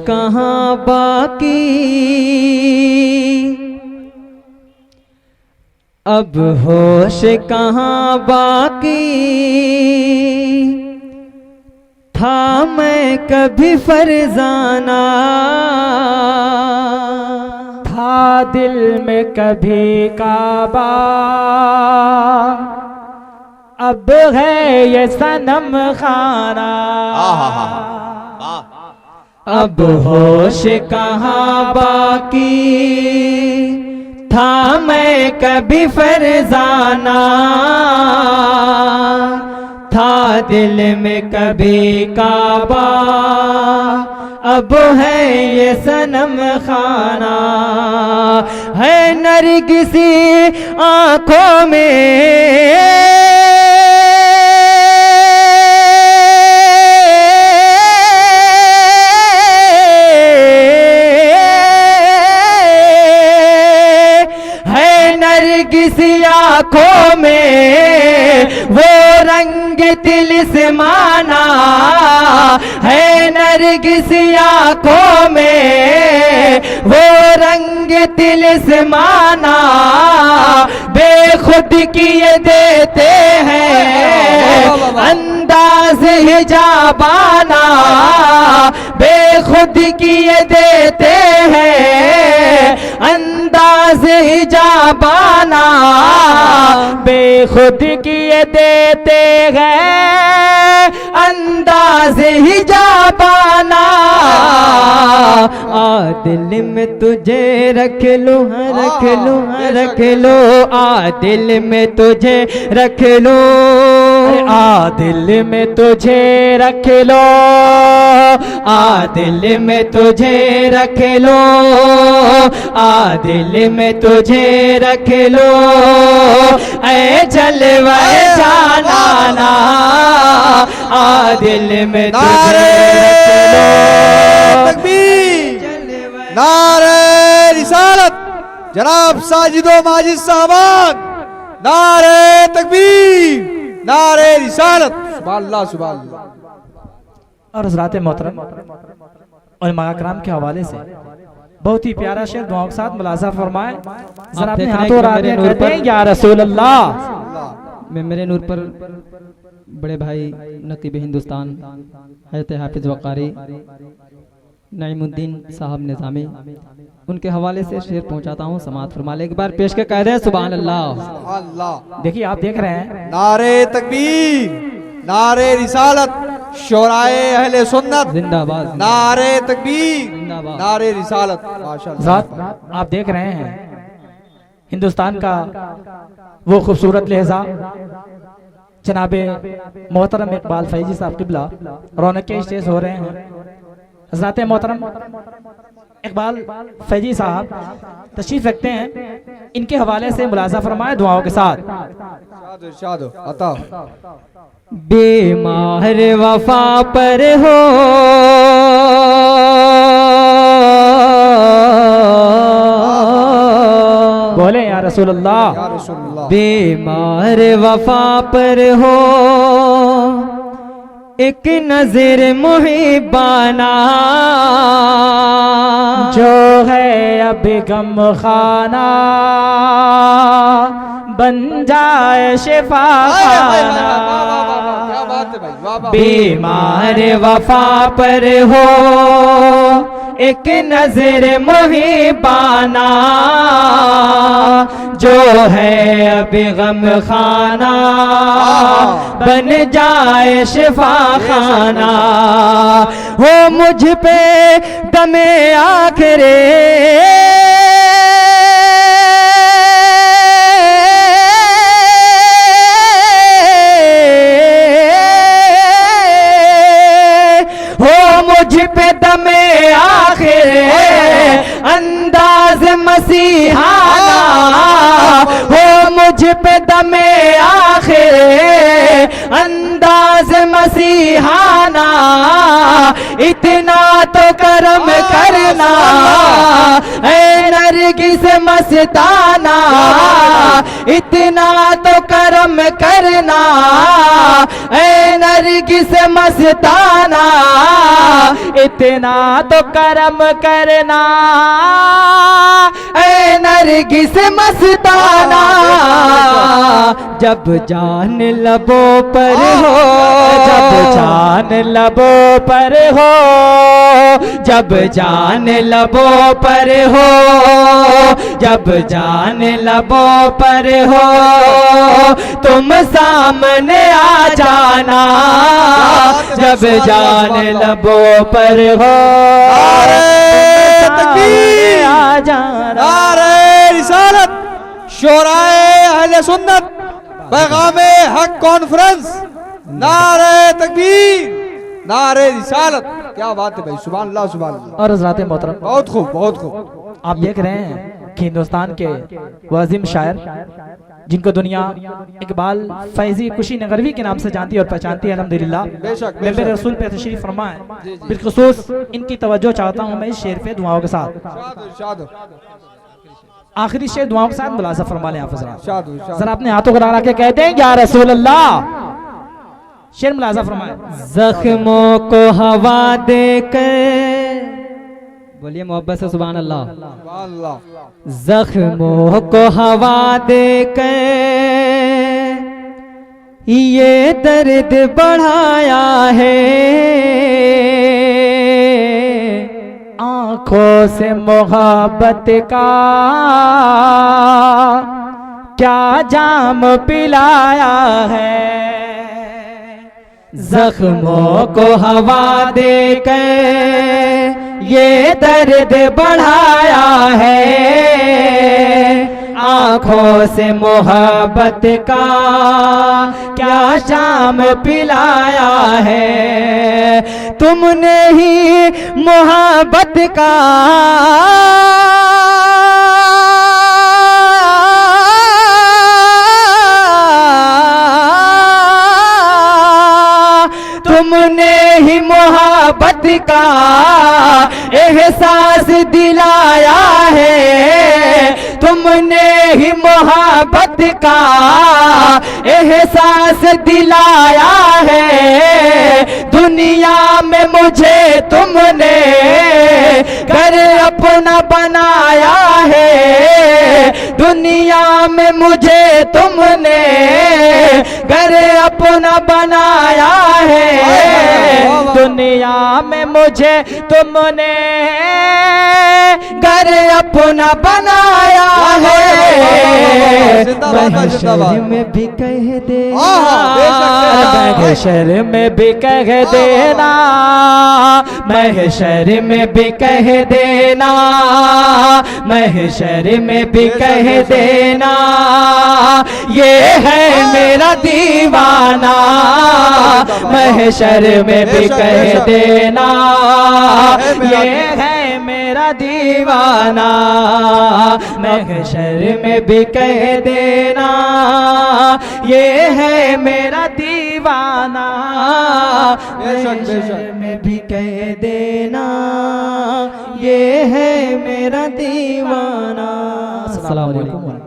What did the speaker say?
कहाँ बाकी अब होश कहाँ बाकी था मैं कभी फरजाना था दिल में कभी काबा अब है ये सनम खाना अब होश कहाँ बाकी था मैं कभी फरजाना था दिल में कभी काबा अब है ये सनम खाना है नरगिसी आंखों में किसी आँखों में वो रंग तिलिस्माना है नरगिसी आँखों में वो रंग तिलिस्माना बेखुद किए देते हैं अंदाज हिजाबाना बेखुद किए देते हैं अंदाज हिजाबाना बेखुद किए देते हैं अंदाज हिजाबाना आ दिल में तुझे रख लो रख लो रख लो आ दिल में तुझे रख लो आ दिल में तुझे रख लो आ दिल में तुझे रख लो आ दिल में तुझे रख लो ऐ जलवा जाना आ दिल में तुझे रख लो तकबीर नारे रिसालत जनाब साजिदो माजिद साहबान नारे तकबीर नारे रिसालत सुभान अल्लाह सुभान अल्लाह। और हज़रात मोहतरम और माकराम के हवाले से बहुत ही प्यारा शेर दुआओं के साथ मुलाजा फरमाए। जरा अपने हाथों और आगे कहते हैं या रसूल अल्लाह। मैं मेरे नूर पर बड़े भाई नकीब हिंदुस्तान हज़रत हाफिज वक़ारी नईमुद्दीन साहब निज़ामी उनके हवाले से शेर पहुंचाता हूं समाअत फरमा ले। एक बार पेश के कह रहे हैं सुभान अल्लाह। देखिए आप देख रहे हैं नारे तकबीर नारे रिसालत शोराए अहले सुन्नत जिंदाबाद नारे तकबीर नारे रिसालत माशाअल्लाह। आप देख रहे हैं हिंदुस्तान का वो खूबसूरत लहजा जनाबे मोहतरम इकबाल फैजी साहब किबला रौनक के स्टेज हो रहे हैं। हज़रात मोहतरम इकबाल फैजी साहब तशरीफ रखते हैं, इनके हवाले से मुलाजा फरमाए दुआओं के साथ। बेमार वफा पर हो बोले या रसूल अल्लाह। बेमार वफा पर हो एक नजर मुहिबाना जो है अब गम खाना बन जाए शिफा खाना। बीमार वफा पर हो एक नजर मुहिबाना जो है अब गम खाना बन जाए शिफा खाना। हो मुझ पे दमे आखिरे मुझ पे दमे आखिर अंदाज मसीहाना हो मुझ पे दमे आखिर अंदाज नरगिस मसीहाना, इतना तो करम करना, ऐ नरगिस मस्ताना, इतना तो करम करना, ऐ नरगिस मस्ताना, इतना तो करम करना, ऐ नरगिस मस्ताना। जब जान लबों पर हो, जब जान लबों पर हो, जब जान लबों पर हो, जब जान लबों पर हो, तुम सामने आ जाना, जब जान लबों पर हो, तकबीर, आ जाना। नारे रिसालत, शोराए अहले सुन्नत, पैगामे हक कॉन्फ्रेंस, नारे तकबीर, नारे रिसालत। क्या बात है भाई, सुभान अल्लाह सुभान अल्लाह। और हज़रात मोहतरम, बहुत खूब बहुत खूब। आप देख रहे हैं कि हिंदुस्तान के वो अजीम शायर जिनको दुनिया इकबाल फैजी कुशी नगरवी के नाम से जानती है और पहचानती है, अल्हम्दुलिल्लाह बेशक मैं मेरे रसूल पे तशरीफ फरमाए, बिलखुसूस इनकी तवज्जो चाहता हूँ मैं इस शेर पे दुआओं के साथ। आखिरी शेर दुआओं के साथ मुलाजा फरमा लें आप हज़रात। जरा अपने हाथों को ला के कहते हैं या रसूल अल्लाह। शेर मुलाजा फरमाए। जख्मों को हवा देकर, बोलिए मोहब्बत से सुभान अल्लाह। सुभान अल्लाह। जख्मों को हवा देकर ये दर्द बढ़ाया है, आंखों से मोहब्बत का क्या जाम पिलाया है, जख्मों को हवा देकर ये दर्द बढ़ाया है, आंखों से मोहब्बत का क्या जाम पिलाया है, तुमने ही मोहब्बत का तुमने ही मोहब्बत का एहसास दिलाया है, तुमने ही मोहब्बत का एहसास दिलाया है, दुनिया में मुझे तुमने घर अपना बनाया है, दुनिया में मुझे तुमने घर अपना बनाया है, दुनिया में मुझे तुमने घर अपना बनाया है, महशर में भी कह देना, महशर में भी कह देना, महशर में भी कह देना, महशर में भी कह देना, ये है मेरा दीवाना, महशर में भी कह देना, ये है मेरा दीवाना, महशर में भी कह देना, ये है मेरा दीवाना, महशर में भी कह देना, ये है मेरा दीवाना। अस्सलाम वालेकुम।